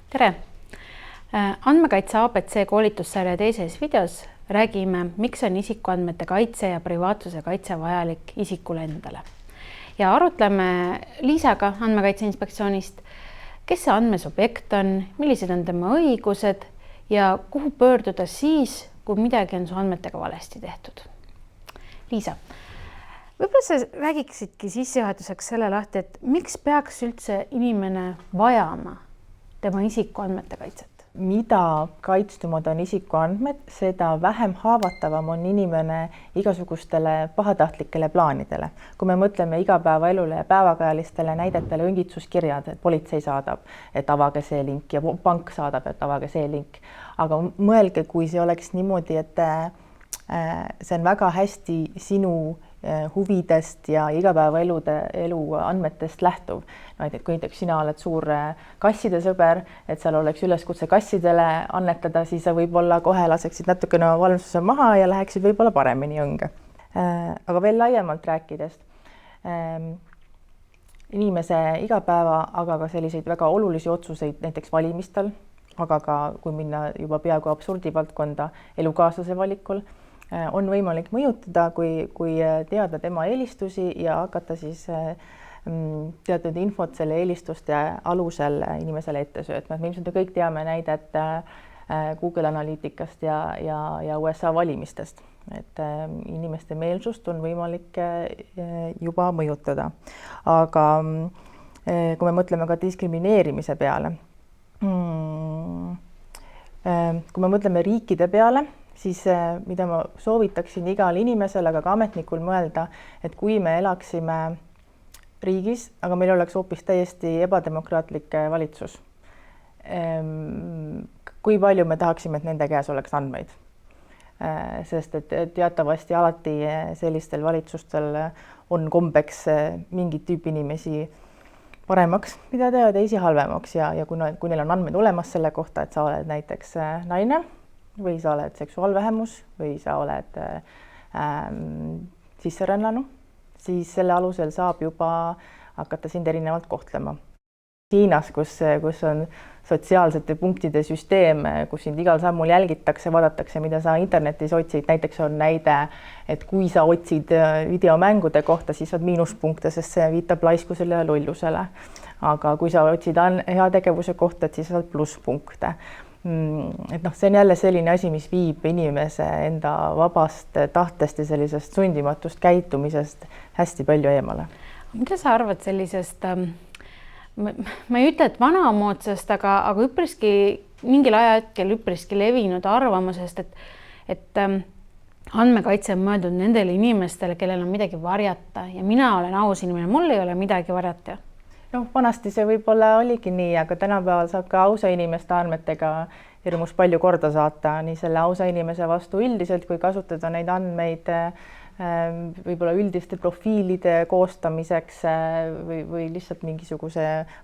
Tere! Andmekaitse ABC koolitussarja teises videos räägime, miks on isikuandmete kaitse ja privaatsuse kaitse vajalik isikule endale. Ja arutleme Liisaga Andmekaitse Inspektsioonist, kes see andmesubjekt on, millised on tema õigused ja kuhu pöörduda siis, kui midagi on su andmetega valesti tehtud. Liisa, võib-olla sa räägiksidki sissejuhatuseks selle lahti, et miks peaks üldse inimene vajama tema isikuandmete kaitset? Mida kaitstumad on isikuandmed, seda vähem haavatavam on inimene igasugustele pahatahtlikele plaanidele. Kui me mõtleme igapäevaelule ja päevakajalistele näidetele õngitsuskirjad, et politsei saadab, et avage see link ja pank saadab, et avage see link. Aga mõelge, kui see oleks niimoodi, et see on väga hästi sinu huvidest ja igapäevaelu andmetest lähtuv. Et kui näiteks sina oled suur kasside sõber, et seal oleks üleskutse kassidele annetada, siis sa võib-olla kohe laseksid natukene valmsuse maha ja läheksid võib-olla paremini õnge. Aga veel laiemalt rääkides, inimese igapäeva, aga ka selliseid väga olulisi otsuseid näiteks valimistel, aga ka kui minna juba peaaegu absurdivaldkonda elukaaslase valikul, on võimalik mõjutada, kui teada tema eelistusi ja hakata siis teatud infot selle eelistuste alusel inimesele ette söötma. Me ilmselt kõik teame näidet Google Analyticast ja USA valimistest, et inimeste meelsust on võimalik juba mõjutada. Aga kui me mõtleme ka diskrimineerimise peale, kui me mõtleme riikide peale, siis mida ma soovitaksin igal inimesel, aga ka ametnikul mõelda, et kui me elaksime riigis, aga meil oleks hoopis täiesti ebademokraatlik valitsus. Kui palju me tahaksime, et nende käes oleks andmeid? Sest et teatavasti alati sellistel valitsustel on kombeks mingit tüüpi inimesi paremaks pidada ja teisi halvemaks ja kui neil on andmed olemas selle kohta, et sa oled näiteks naine, või sa oled seksuaalvähemus või sa oled sisserännanu, siis selle alusel saab juba hakata sind erinevalt kohtlema. Hiinas, kus on sotsiaalsete punktide süsteem, kus sind igal sammul jälgitakse, vaadatakse, mida sa internetis otsid. Näiteks on näide, et kui sa otsid videomängude kohta, siis saad miinuspunkte, sest see viitab laiskusele ja lollusele. Aga kui sa otsid heategevuse kohta, siis saad plusspunkte. Et see on jälle selline asi, mis viib inimese enda vabast tahtest ja sellisest sundimatust käitumisest hästi palju eemale. Mida sa arvad sellisest, ma ei ütle, et vanamoodsast, aga üpriski mingil ajahetkel üpriski levinud arvamusest, et andmekaitse on mõeldud nendele inimestele, kellel on midagi varjata ja mina olen aus inimene, mul ei ole midagi varjata. Vanasti see võib-olla oligi nii, aga tänapäeval saab ka ausa inimeste andmetega hirmus palju korda saata nii selle ausa inimese vastu üldiselt, kui kasutada neid andmeid võib-olla üldiste profiilide koostamiseks või lihtsalt mingisuguse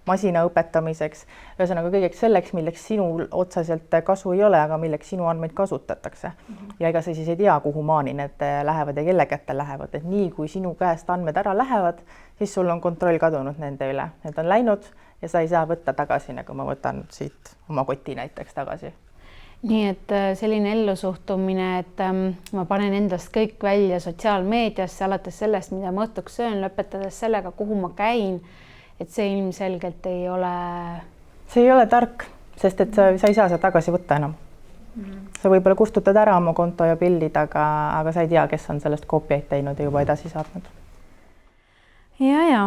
masina õpetamiseks. Ühesõnaga kõigeks selleks, milleks sinul otseselt kasu ei ole, aga milleks sinu andmeid kasutatakse. Ja ega sa siis ei tea, kuhu maani need lähevad ja kelle kätte lähevad. Et nii, kui sinu käest andmed ära lähevad, siis sul on kontroll kadunud nende üle. Need on läinud ja sa ei saa võtta tagasi, nagu ma võtan siit oma koti näiteks tagasi. Nii et selline ellusuhtumine, et ma panen endast kõik välja sotsiaalmeediasse, alates sellest, mida ma õhtuks söön, lõpetades sellega, kuhu ma käin, et see ilmselgelt ei ole... See ei ole tark, sest et sa ei saa seda tagasi võtta enam. Sa võib-olla kustutad ära oma konto ja pildid, aga sa ei tea, kes on sellest koopiaid teinud ja juba edasi saatnud. Ja.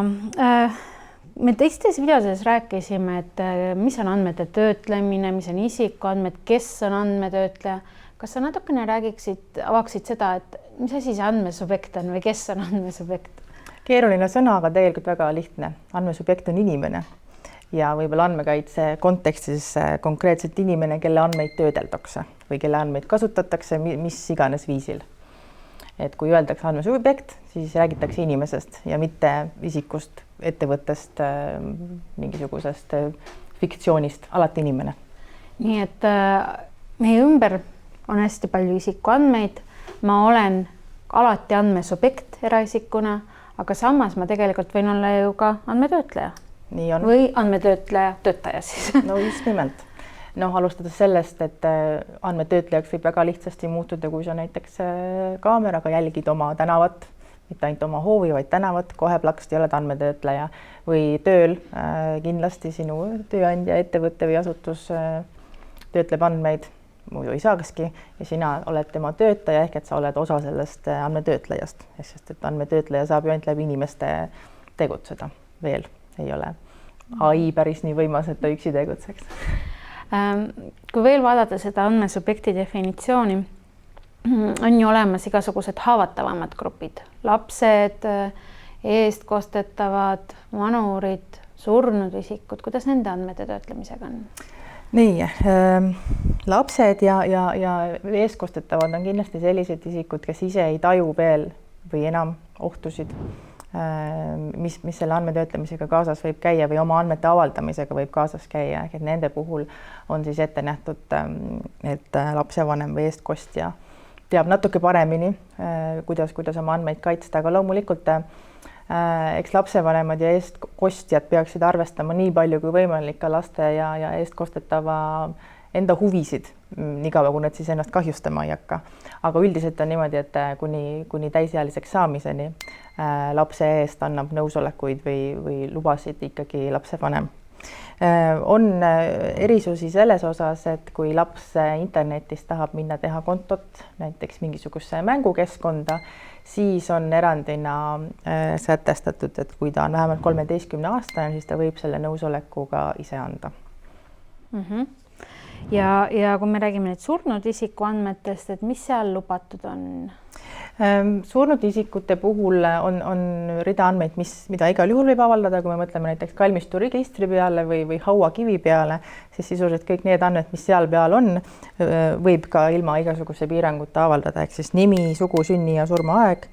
Me teistes videoses rääkisime, et mis on andmete töötlemine, mis on isikuandmed, kes on andmetöötleja. Kas sa natukene avaksid seda, et mis asi see andmesubjekt on või kes on andmesubjekt? Keeruline sõna, aga tegelikult väga lihtne. Andmesubjekt on inimene ja võib-olla andmekaitse kontekstis konkreetselt inimene, kelle andmeid töödeldakse või kelle andmeid kasutatakse mis iganes viisil. Et kui öeldakse andmesubjekt, siis räägitakse inimesest ja mitte isikust, ettevõttest, mingisugusest fiktsioonist, alati inimene. Nii et meie ümber on hästi palju isikuandmeid. Ma olen alati andmesubjekt eraisikuna, aga samas ma tegelikult võin olla ju ka andmetöötleja. nii on. Või andmetöötleja töötaja siis? No just nimelt. Alustades sellest, et andmetöötlejaks võib väga lihtsasti muutuda, kui sa näiteks kaameraga jälgid oma tänavat, mitte ainult oma hoovi, vaid tänavat, kohe plaksti oled andmetöötleja või tööl kindlasti sinu tööandja, ettevõte või asutus töötleb andmeid, muidu ei saakski, ja sina oled tema töötaja ehk et sa oled osa sellest andmetöötlejast, sest et andmetöötleja saab ju ainult läbi inimeste tegutseda, veel ei ole AI päris nii võimas, et ta üksi tegutseks. Kui veel vaadata seda andmesubjekti definitsiooni, on ju olemas igasugused haavatavamad grupid, lapsed, eestkostetavad, vanurid, surnud isikud, kuidas nende andmete töötlemisega on? Nii, lapsed ja eestkostetavad on kindlasti sellised isikud, kes ise ei taju veel või enam ohtusid, mis selle andmetöötlemisega kaasas võib käia või oma andmete avaldamisega võib kaasas käia, et nende puhul on siis ette nähtud, et lapsevanem või eestkostja teab natuke paremini, kuidas oma andmeid kaitsta, aga loomulikult eks lapsevanemad ja eestkostjad peaksid arvestama nii palju kui võimalik ka laste ja eestkostetava enda huvisid, nii kaua, kui nad siis ennast kahjustama ei hakka. Aga üldiselt on niimoodi, et kuni täisealiseks saamiseni lapse eest annab nõusolekuid või lubasid ikkagi lapsevanem. On erisusi selles osas, et kui laps internetis tahab minna teha kontot näiteks mingisuguse mängukeskkonda, siis on erandina sätestatud, et kui ta on vähemalt 13-aastane, siis ta võib selle nõusoleku ka ise anda. Ja kui me räägime nüüd surnud isikuandmetest, et mis seal lubatud on? Surnud isikute puhul on rida andmeid, mida igal juhul võib avaldada, kui me mõtleme näiteks kalmistu registri peale või hauakivi peale, siis sisuliselt kõik need andmed, mis seal peal on, võib ka ilma igasuguse piiranguta avaldada, ehk siis nimi, sugu, sünni ja surmaaeg,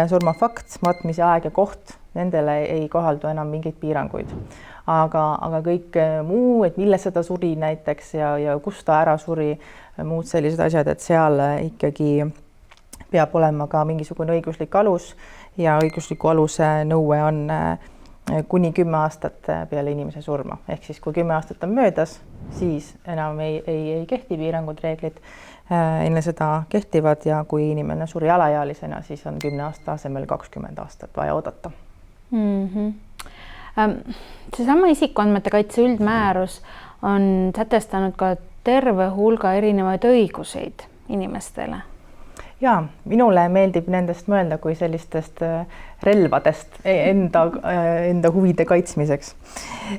surmafakt, matmise aeg ja koht, nendele ei kohaldu enam mingeid piiranguid. Aga kõik muu, et millesse ta suri näiteks ja kus ta ära suri, muud sellised asjad, et seal ikkagi peab olema ka mingisugune õiguslik alus ja õigusliku aluse nõue on kuni 10 aastat peale inimese surma. Ehk siis kui 10 aastat on möödas, siis enam ei kehti piirangud, reeglid enne seda kehtivad ja kui inimene suri alaealisena, siis on 10 aasta asemel 20 aastat vaja oodata. Seesama isikuandmete kaitse üldmäärus on sätestanud ka terve hulga erinevaid õiguseid inimestele. Ja, minule meeldib nendest mõelda kui sellistest relvadest enda huvide kaitsmiseks.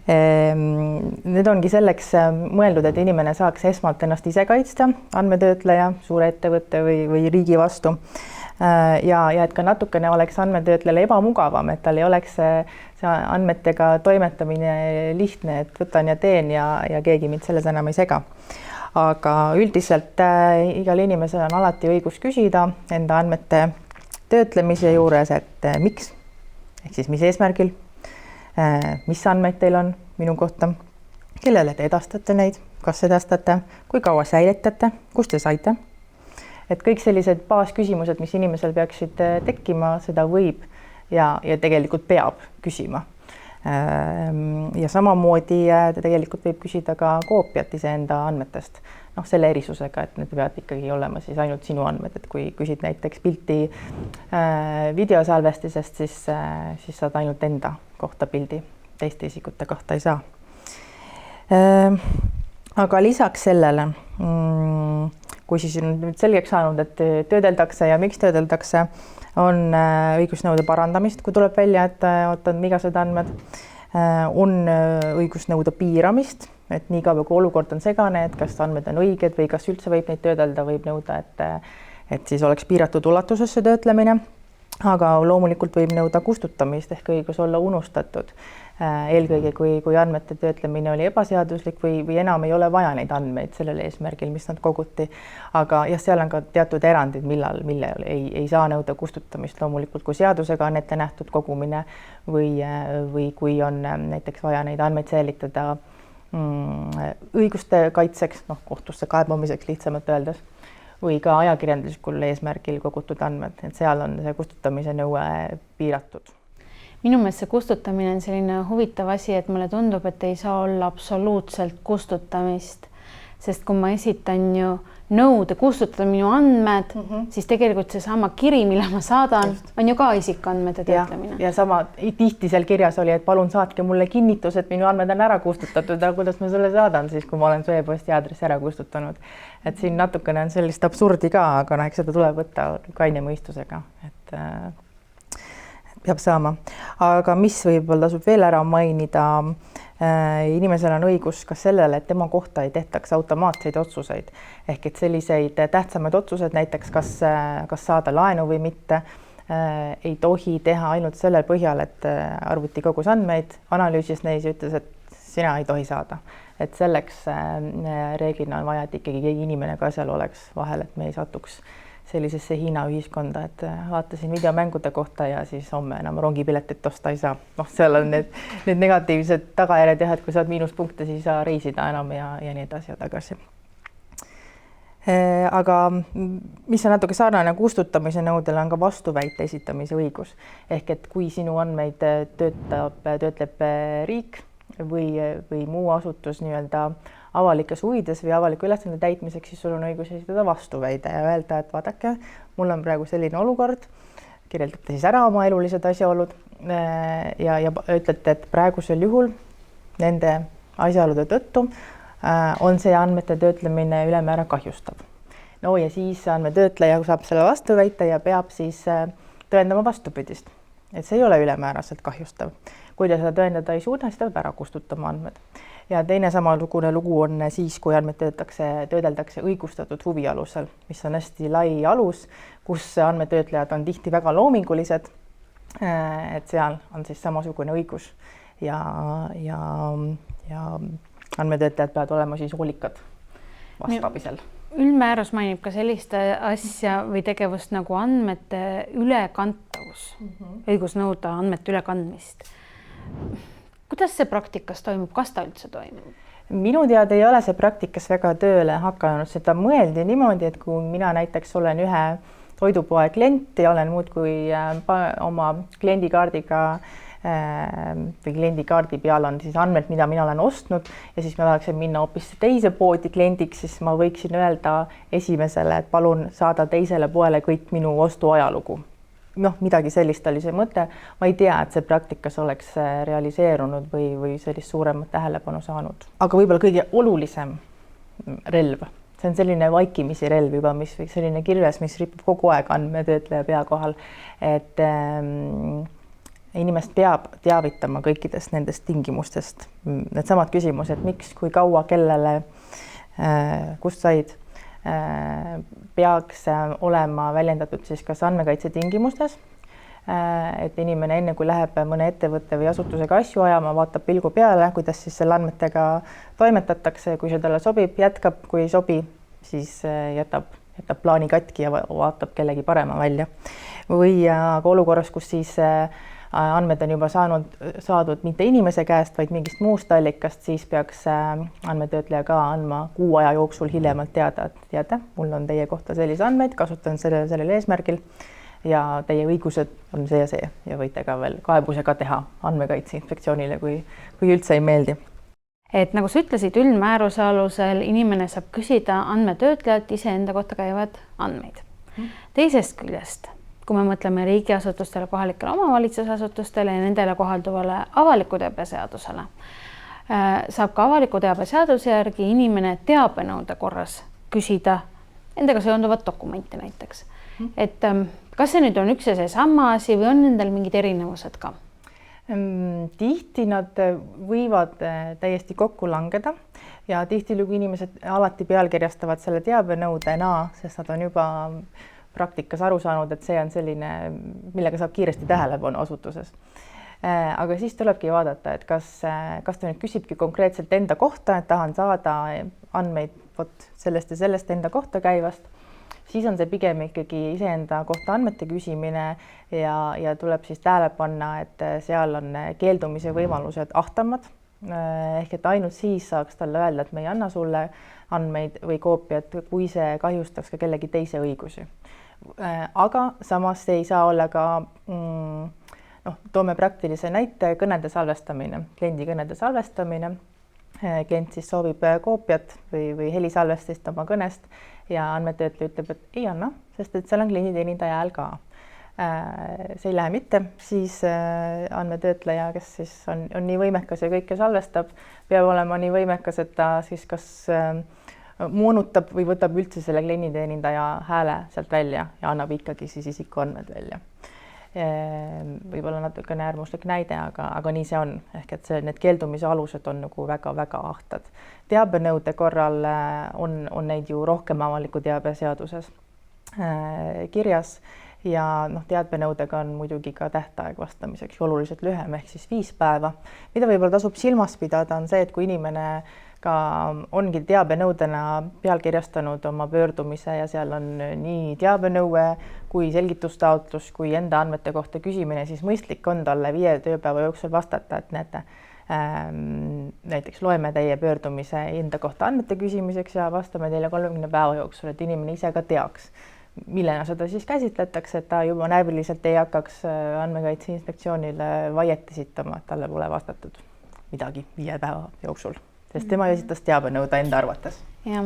Need ongi selleks mõeldud, et inimene saaks esmalt ennast ise kaitsta, andmetöötleja, suure ettevõtte või riigi vastu. Ja et ka natukene oleks andmetöötlejale ebamugavam, et tal ei oleks see andmetega toimetamine lihtne, et võtan ja teen ja keegi mind selles enam ei sega. Aga üldiselt igal inimesel on alati õigus küsida enda andmete töötlemise juures, et miks, ehk siis mis eesmärgil, mis andmeid teil on minu kohta, kellele te edastate neid, kas edastate, kui kaua säilitate, kust te saite. Et kõik sellised baasküsimused, mis inimesel peaksid tekkima, seda võib ja tegelikult peab küsima. Ja samamoodi tegelikult võib küsida ka koopiat iseenda andmetest. Selle erisusega, et need peavad ikkagi olema siis ainult sinu andmed, et kui küsid näiteks pilti videosalvestisest, siis saad ainult enda kohta pildi, teiste isikute kohta ei saa. Aga lisaks sellele, kui siis on nüüd selgeks saanud, et töödeldakse ja miks töödeldakse, on õigusnõude parandamist, kui tuleb välja, et on vigased andmed, on õigusnõude piiramist, et nii kaua kui olukord on segane, et kas andmed on õiged või kas üldse võib neid töödelda, võib nõuda, et siis oleks piiratud ulatusesse töötlemine, aga loomulikult võib nõuda kustutamist ehk õigus olla unustatud. Eelkõige, kui andmete töötlemine oli ebaseaduslik või enam ei ole vaja neid andmeid sellel eesmärgil, mis nad koguti. Aga seal on ka teatud erandid, mille ei saa nõuda kustutamist. Loomulikult, kui seadusega on ette nähtud kogumine või kui on näiteks vaja neid andmeid säilitada õiguste kaitseks, kohtusse kaebamiseks lihtsamalt öeldes, või ka ajakirjanduslikul eesmärgil kogutud andmed, et seal on see kustutamise nõue piiratud. Minu meelest see kustutamine on selline huvitav asi, et mulle tundub, et ei saa olla absoluutselt kustutamist, sest kui ma esitan ju nõude kustutada minu andmed, siis tegelikult seesama kiri, mille ma saadan, on ju ka isikuandmete töötlemine. Ja sama tihti seal kirjas oli, et palun saatke mulle kinnitus, et minu andmed on ära kustutatud, aga kuidas ma selle saadan siis, kui ma olen su e-posti aadressi ära kustutanud. Et siin natukene on sellist absurdi ka, aga eks seda tuleb võtta kaine mõistusega, et peab saama. Aga mis võib-olla tasub veel ära mainida, inimesel on õigus ka sellele, et tema kohta ei tehtaks automaatseid otsuseid. Ehk et selliseid tähtsamaid otsused, näiteks kas saada laenu või mitte, ei tohi teha ainult sellel põhjal, et arvuti kogus andmeid, analüüsis neis ja ütles, et sina ei tohi saada. Et selleks reeglina on vaja, et ikkagi keegi inimene ka seal oleks vahel, et me ei satuks sellisesse Hiina ühiskonda, et vaatasin videomängude kohta ja siis homme enam rongipiletit osta ei saa. Seal on need negatiivsed tagajärjed jah, et kui saad miinuspunkte, siis ei saa reisida enam ja nii edasi ja tagasi. Aga mis on natuke sarnane kustutamise nõudele, on ka vastuväite esitamise õigus. Ehk et kui sinu andmeid töötleb riik või muu asutus nii-öelda avalikes huvides või avaliku ülesande täitmiseks, siis sul on õigus esitada vastuväide ja öelda, et vaadake, mul on praegu selline olukord, kirjeldate siis ära oma elulised asjaolud ja ütlete, et praegusel juhul nende asjaolude tõttu on see andmete töötlemine ülemäära kahjustav. No ja siis andmetöötleja saab selle vastuväite ja peab siis tõendama vastupidist, et see ei ole ülemääraselt kahjustav. Kui ta seda tõendada ei suuda, siis ta peab ära kustutama andmed. Ja teine samalugune lugu on siis, kui andmed töödeldakse õigustatud huvi alusel, mis on hästi lai alus, kus andmetöötlejad on tihti väga loomingulised, et seal on siis samasugune õigus ja andmetöötlejad peavad olema siis hoolikad vastamisel. Üldmäärus mainib ka sellist asja või tegevust nagu andmete ülekantavus, õigus nõuda andmete ülekandmist. Kuidas see praktikas toimub? Kas ta üldse toimub? Minu teada ei ole see praktikas väga tööle hakanud. Seda mõeldi niimoodi, et kui mina näiteks olen ühe toidupoe klient ja olen muudkui oma kliendikaardiga või kliendikaardi peal on siis andmed, mida mina olen ostnud ja siis ma tahaksin minna hoopis teise poodi kliendiks, siis ma võiksin öelda esimesele, et palun saada teisele poele kõik minu ostu ajalugu. Midagi sellist oli see mõte. Ma ei tea, et see praktikas oleks realiseerunud või sellist suuremat tähelepanu saanud. Aga võib-olla kõige olulisem relv, see on selline vaikimisi relv juba, mis või selline kirves, mis ripub kogu aeg andmetöötleja pea kohal, et inimest peab teavitama kõikidest nendest tingimustest. Need samad küsimused, miks, kui kaua, kellele, kust said, peaks olema väljendatud siis kas andmekaitse tingimustes, et inimene enne kui läheb mõne ettevõtte või asutusega asju ajama, vaatab pilgu peale, kuidas siis selle andmetega toimetatakse, kui see talle sobib, jätkab, kui ei sobi, siis jätab plaani katki ja vaatab kellegi parema välja. Või aga olukorras, kus siis andmed on juba saadud mitte inimese käest, vaid mingist muust allikast, siis peaks andmetöötleja ka andma 6 aja jooksul hiljemalt teada, et teate, mul on teie kohta sellise andmeid, kasutan sellel eesmärgil ja teie õigused on see ja võite ka veel kaebusega teha Andmekaitse Inspektsioonile, kui üldse ei meeldi. Et nagu sa ütlesid, üldmääruse alusel inimene saab küsida andmetöötlejalt iseenda kohta käivad andmeid. Teisest küljest, kui me mõtleme riigiasutustele, kohalikele omavalitsusasutustele ja nendele kohalduvale avaliku teabe seadusele, saab ka avaliku teabe seaduse järgi inimene teabenõude korras küsida endaga seonduvat dokumenti näiteks. Et kas see nüüd on üks ja see sama asi või on nendel mingid erinevused ka? Tihti nad võivad täiesti kokku langeda ja tihtilugu inimesed alati pealkirjastavad selle teabenõudena, sest nad on juba praktikas aru saanud, et see on selline, millega saab kiiresti tähelepanu asutuses. Aga siis tulebki vaadata, et kas ta nüüd küsibki konkreetselt enda kohta, et tahan saada andmeid sellest ja sellest enda kohta käivast, siis on see pigem ikkagi iseenda kohta andmete küsimine ja tuleb siis tähele panna, et seal on keeldumise võimalused ahtamad. Ehk et ainult siis saaks talle öelda, et me ei anna sulle andmeid või koopiat, kui see kahjustaks ka kellegi teise õigusi. Aga samas ei saa olla ka toome praktilise näite, kõnede salvestamine, kliendi kõnede salvestamine. Klient siis soovib koopiat või helisalvestist oma kõnest ja andmetöötleja ütleb, et ei anna, sest et seal on klienditeenindaja hääl ka. See ei lähe mitte, siis andmetöötleja, kes siis on nii võimekas ja kõike salvestab, peab olema nii võimekas, et ta siis kas moonutab või võtab üldse selle klienditeenindaja hääle sealt välja ja annab ikkagi siis isikuandmed välja. Võib-olla natukene äärmuslik näide, aga nii see on. Ehk et need keeldumise alused on nagu väga-väga ahtad. Teabenõude korral on neid ju rohkem avaliku teabe seaduses kirjas ja teabenõudega on muidugi ka tähtaeg vastamiseks oluliselt lühem ehk siis 5 päeva. Mida võib-olla tasub silmas pidada on see, et kui inimene ka ongi teabenõudena pealkirjastanud oma pöördumise ja seal on nii teabenõue kui selgitustaotlus kui enda andmete kohta küsimine, siis mõistlik on talle 5 tööpäeva jooksul vastata, et näete, näiteks loeme teie pöördumise enda kohta andmete küsimiseks ja vastame teile 30 päeva jooksul, et inimene ise ka teaks, millena seda siis käsitletakse, et ta juba näiliselt ei hakkaks Andmekaitse Inspektsioonile vaiet esitama, et talle pole vastatud midagi 5 päeva jooksul. Sest tema esitas teabenõude enda arvates. Jah,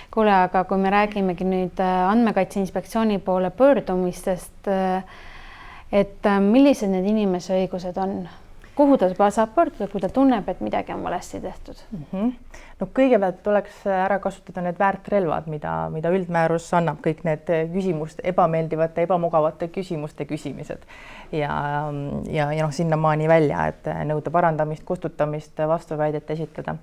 kuule, aga kui me räägimegi nüüd Andmekaitse Inspektsiooni poole pöördumistest, et millised need inimese õigused on? Kuhu ta saab pöörduda, kui ta tunneb, et midagi on valesti tehtud? No kõigepealt tuleks ära kasutada need väärtrelvad, mida üldmäärus annab, kõik need küsimuste, ebameeldivate, ebamugavate küsimuste küsimised ja sinnamaani välja, et nõuda parandamist, kustutamist, vastuväidet esitada.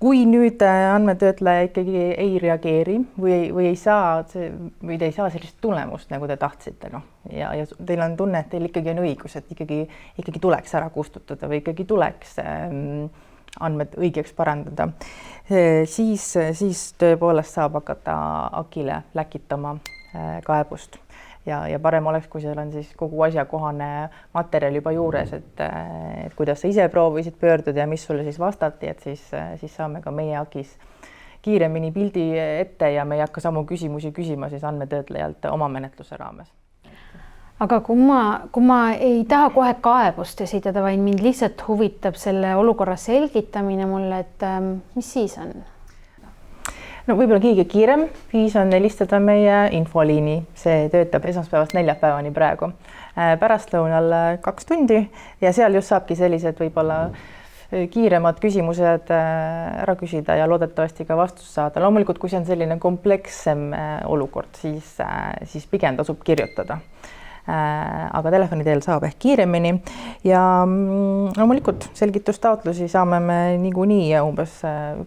Kui nüüd andmetöötleja ikkagi ei reageeri või ei saa sellist tulemust, nagu te tahtsite, ja teil on tunne, et teil ikkagi on õigus, et ikkagi tuleks ära kustutada või ikkagi tuleks andmed õigeks parandada, siis tõepoolest saab hakata AKI-le läkitama kaebust. Ja parem oleks, kui seal on siis kogu asjakohane materjal juba juures, et kuidas sa ise proovisid pöörduda ja mis sulle siis vastati, et siis saame ka meie AKI-s kiiremini pildi ette ja me ei hakka samu küsimusi küsima siis andmetöötlejalt oma menetluse raames. Aga kui ma ei taha kohe kaebust esitada, vaid mind lihtsalt huvitab selle olukorra selgitamine mulle, et mis siis on? No võib-olla kõige kiirem viis on helistada meie infoliini. See töötab esmaspäevast neljapäevani praegu. Pärastlõunal 2 tundi ja seal just saabki sellised võib-olla kiiremad küsimused ära küsida ja loodetavasti ka vastus saada. Loomulikult, kui see on selline komplekssem olukord, siis pigem tasub kirjutada. Aga telefoni teel saab ehk kiiremini ja loomulikult selgitustaotlusi saame me niikuinii umbes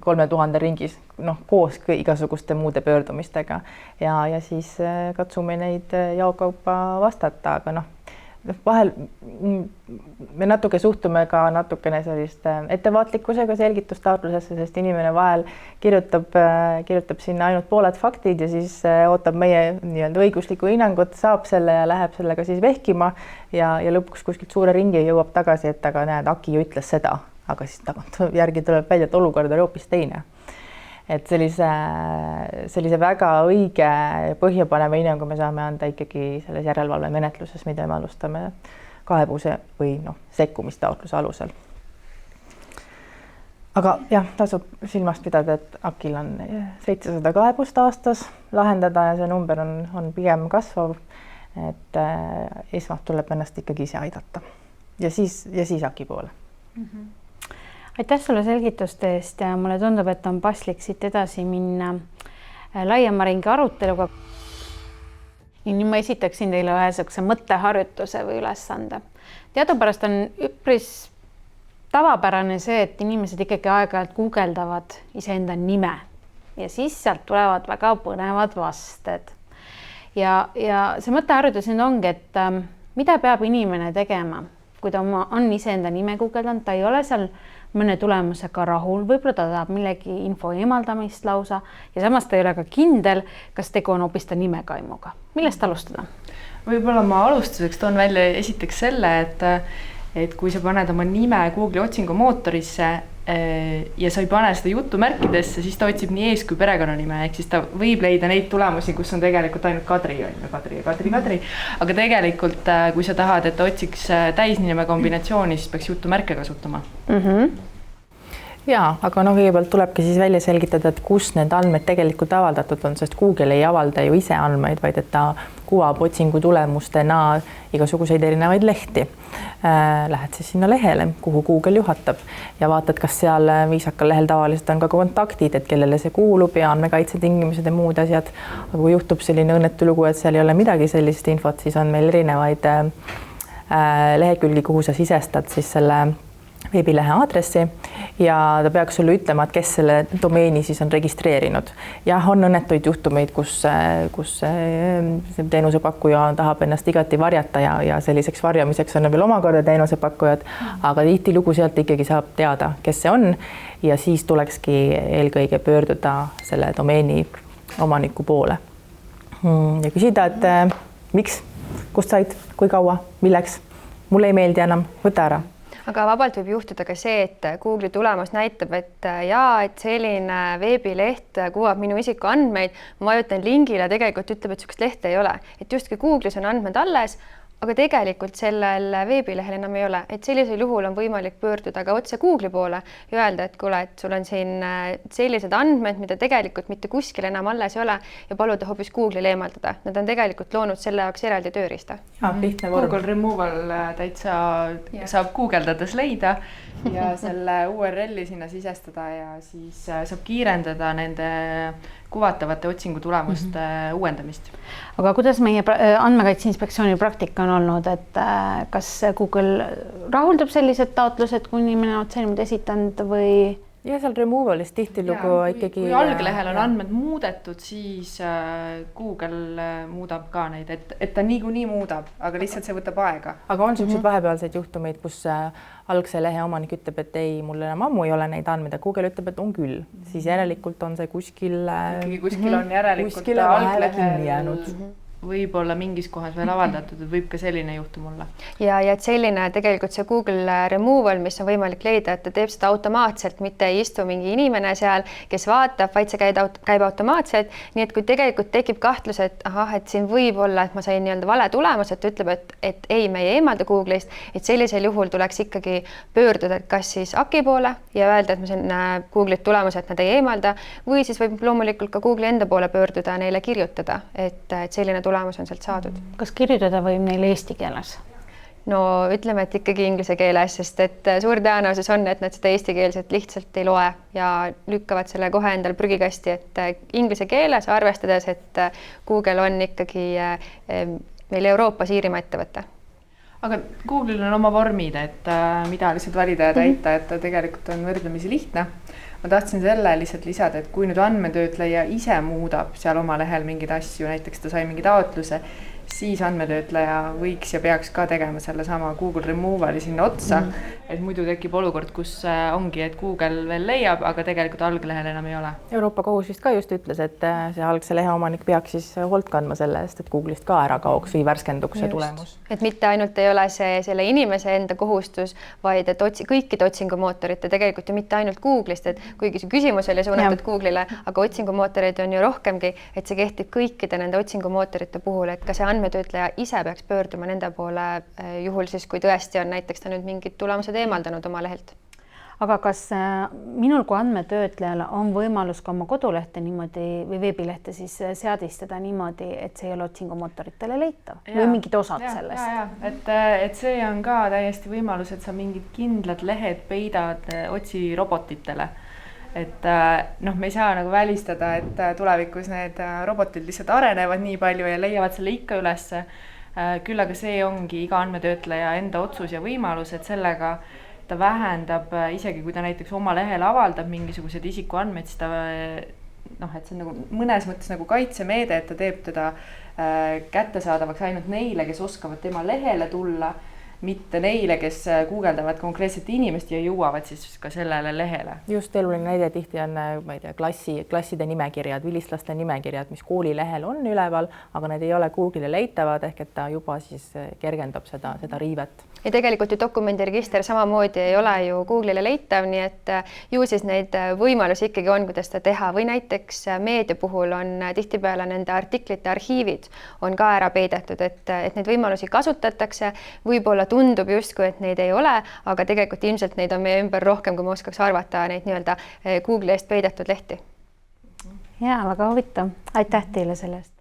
3000 ringis, koos igasuguste muude pöördumistega ja siis katsume neid jaokaupa vastata, aga vahel me natuke suhtume ka natukene sellist ettevaatlikkusega selgitustaotlusesse, sest inimene vahel kirjutab sinna ainult pooled faktid ja siis ootab meie nii-öelda õiguslikku hinnangut, saab selle ja läheb sellega siis vehkima ja lõpuks kuskilt suure ringi jõuab tagasi, et aga näed, AKI ju ütles seda, aga siis tagant järgi tuleb välja, et olukord oli hoopis teine. Et sellise väga õige põhjapaneva hinnangu me saame anda ikkagi selles järelevalve menetluses, mida me alustame kaebuse või sekkumistaotluse alusel. Aga jah, tasub silmast pidada, et AKI-l on 700 kaebust aastas lahendada ja see number on pigem kasvav, et esmalt tuleb ennast ikkagi ise aidata ja siis AKI poole. Aitäh sulle selgituste eest ja mulle tundub, et on paslik siit edasi minna laiema ringi aruteluga. Nüüd ma esitaksin teile ühe mõtteharjutuse või ülesande. Teadupärast on üpris tavapärane see, et inimesed ikkagi aeg-ajalt guugeldavad iseenda nime ja siis sealt tulevad väga põnevad vasted. Ja see mõtteharjutus nüüd ongi, et mida peab inimene tegema, kui ta on iseenda nime guugeldanud, ta ei ole seal mõne tulemusega rahul, võib-olla ta tahab millegi info eemaldamist lausa ja samas ta ei ole ka kindel, kas tegu on hoopis ta nimekaimuga. Millest alustada? Võib-olla ma alustuseks toon välja esiteks selle, et kui sa paned oma nime Google'i otsingumootorisse ja sa ei pane seda jutumärkidesse, siis ta otsib nii ees- kui perekonnanime, ehk siis ta võib leida neid tulemusi, kus on tegelikult ainult Kadri, Kadri. Aga tegelikult, kui sa tahad, et ta otsiks täisnime kombinatsiooni, siis peaks jutumärke kasutama. Jaa, aga kõigepealt tulebki siis välja selgitada, et kus need andmed tegelikult avaldatud on, sest Google ei avalda ju ise andmeid, vaid et ta kuvab otsingu tulemustena igasuguseid erinevaid lehti. Lähed siis sinna lehele, kuhu Google juhatab ja vaatad, kas seal viisakal lehel tavaliselt on ka kontaktid, et kellele see kuulub ja andmekaitse tingimused ja muud asjad. Aga kui juhtub selline õnnetu lugu, et seal ei ole midagi sellist infot, siis on meil erinevaid lehekülgi, kuhu sa sisestad siis selle veebilehe aadressi ja ta peaks sulle ütlema, et kes selle domeeni siis on registreerinud. Jah, on õnnetuid juhtumeid, kus teenusepakkuja tahab ennast igati varjata ja selliseks varjamiseks on veel omakorda teenusepakkujad, aga tihtilugu sealt ikkagi saab teada, kes see on ja siis tulekski eelkõige pöörduda selle domeeni omaniku poole ja küsida, et miks, kust said, kui kaua, milleks, mulle ei meeldi enam, võta ära. Aga vabalt võib juhtuda ka see, et Google'i tulemus näitab, et et selline veebileht kuvab minu isikuandmeid, ma vajutan lingile, tegelikult ütleb, et sellist lehte ei ole. Et justkui Google'is on andmed alles, aga tegelikult sellel veebilehel enam ei ole. Et sellisel juhul on võimalik pöörduda ka otse Google'i poole ja öelda, et kuule, et sul on siin sellised andmed, mida tegelikult mitte kuskil enam alles ei ole ja paluda hoopis Google'ile eemaldada. Nad on tegelikult loonud selle jaoks eraldi tööriista. Google Removal täitsa saab guugeldades leida ja selle URL-i sinna sisestada ja siis saab kiirendada nende kuvatavate otsingutulemuste uuendamist. Aga kuidas meie andmekaitse inspektsiooni praktika on olnud, et kas Google rahuldab sellised taotlused, kui inimene otse niimoodi esitanud või? Ja seal removalis tihtilugu ikkagi... Kui alglehel on andmed muudetud, siis Google muudab ka neid, et ta niikuinii muudab, aga lihtsalt see võtab aega. Aga on sellised vahepealseid juhtumeid, kus algse lehe omanik ütleb, et ei, mul enam ammu ei ole neid andmeid, ja Google ütleb, et on küll. Siis järelikult on see kuskil on järelikult alglehel jäänud. Võib-olla mingis kohas veel avaldatud, et võib ka selline juhtum olla. Ja et selline tegelikult see Google Removal, mis on võimalik leida, et ta teeb seda automaatselt, mitte ei istu mingi inimene seal, kes vaatab, vaid see käib automaatselt. Nii et kui tegelikult tekib kahtlus, et et siin võib olla, et ma sain nii-öelda vale tulemus, et ütleb, et ei, me ei eemalda Google'ist, et sellisel juhul tuleks ikkagi pöörduda, et kas siis AKI poole ja öelda, et ma sain Google'it tulemuse, et nad ei eemalda, või siis võib loomulikult ka Google'i enda poole pöörduda ja neile kirjutada, et selline tulemus on sealt saadud. Kas kirjutada võib neile eesti keeles? No ütleme, et ikkagi inglise keeles, sest et suur tõenäosus on, et nad seda eestikeelset lihtsalt ei loe ja lükkavad selle kohe endal prügikasti, et inglise keeles arvestades, et Google on ikkagi meil Euroopas Iirimaa ettevõte. Aga Google'il on oma vormid, et mida lihtsalt valida ja täita, et tegelikult on võrdlemisi lihtne. Ma tahtsin selle lihtsalt lisada, et kui nüüd andmetöötleja ise muudab seal oma lehel mingeid asju, näiteks ta sai mingi taotluse, siis andmetöötleja võiks ja peaks ka tegema selle sama Google Removali sinna otsa, et muidu tekib olukord, kus ongi, et Google veel leiab, aga tegelikult alglehel enam ei ole. Euroopa kohus vist ka just ütles, et see algse lehe omanik peaks siis hoolt kandma selle eest, et Google'ist ka ära kaoks või värskenduks see tulemus. Et mitte ainult ei ole see selle inimese enda kohustus, vaid et kõikide otsingumootorite tegelikult ju mitte ainult Google'ist, et kuigi see küsimus oli suunatud Google'ile, aga otsingumootorid on ju rohkemgi, et see kehtib kõikide nende otsingumootorite puhul, et ka see andmetöötleja ise peaks pöörduma nende poole juhul siis, kui tõesti on näiteks ta nüüd mingid tulemused eemaldanud oma lehelt. Aga kas minul kui andmetöötlejal on võimalus ka oma kodulehte niimoodi või veebilehte siis seadistada niimoodi, et see ei ole otsingumootoritele leitav või mingid osad sellest? Et see on ka täiesti võimalus, et sa mingid kindlad lehed peidad otsirobotitele. Et me ei saa nagu välistada, et tulevikus need robotid lihtsalt arenevad nii palju ja leiavad selle ikka ülesse. Küll aga see ongi iga andmetöötleja enda otsus ja võimalus, et sellega ta vähendab, isegi kui ta näiteks oma lehel avaldab mingisugused isikuandmeid, siis ta, et see on nagu mõnes mõttes nagu kaitsemeede, et ta teeb teda kättesaadavaks ainult neile, kes oskavad tema lehele tulla mitte neile, kes guugeldavad konkreetset inimest ja jõuavad siis ka sellele lehele. Just eluline näide tihti on, ma ei tea, klasside nimekirjad, vilistlaste nimekirjad, mis koolilehel on üleval, aga need ei ole Google'i leitavad, ehk et ta juba siis kergendab seda riivet. Ja tegelikult ju dokumendiregister samamoodi ei ole ju Google'ile leitav, nii et ju siis neid võimalusi ikkagi on, kuidas seda teha või näiteks meedia puhul on tihtipeale nende artiklite arhiivid on ka ära peidetud, et neid võimalusi kasutatakse, võib-olla tundub justkui, et neid ei ole, aga tegelikult ilmselt neid on meie ümber rohkem, kui ma oskaks arvata neid nii-öelda Google'i eest peidetud lehti. Ja väga huvitav, aitäh teile selle eest.